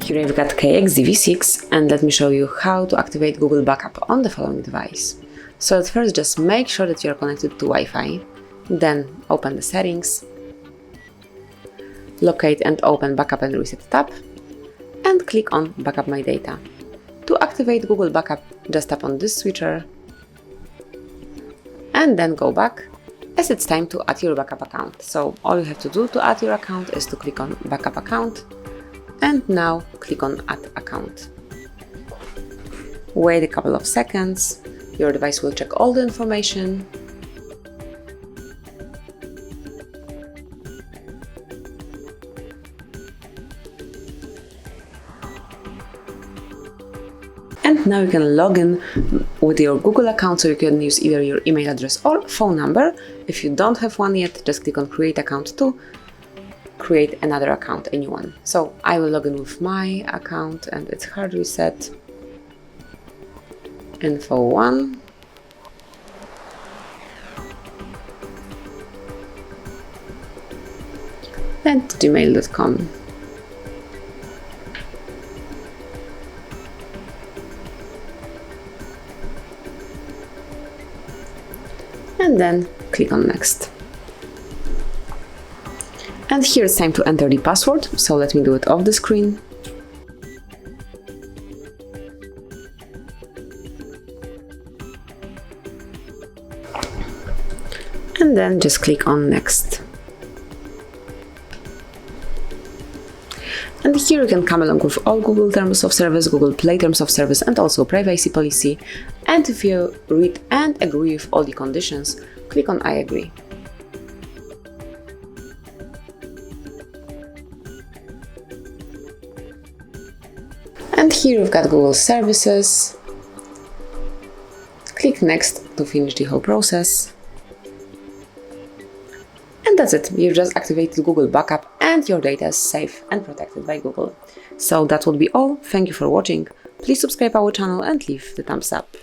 Here I've got KXD V6 and let me show you how to activate Google Backup on the following device. So at first just make sure that you are connected to Wi-Fi, then open the settings, locate and open Backup and Reset tab, and click on Backup My Data. To activate Google Backup, just tap on this switcher and then go back, as it's time to add your backup account. So all you have to do to add your account is to click on Backup Account and now click on Add Account. Wait a couple of seconds, your device will check all the information. And now you can log in with your Google account, so you can use either your email address or phone number. If you don't have one yet, just click on Create Account to create another account, a new one. So I will log in with my account and it's HardReset.Info 1. And gmail.com. And then click on Next. And here it's time to enter the password, so let me do it off the screen. And then just click on Next. And here you can come along with all Google Terms of Service, Google Play Terms of Service, and also Privacy Policy. And if you read and agree with all the conditions, click on I agree. And here you've got Google Services. Click Next to finish the whole process. And that's it. You've just activated Google Backup and your data is safe and protected by Google. So that would be all. Thank you for watching. Please subscribe our channel and leave the thumbs up.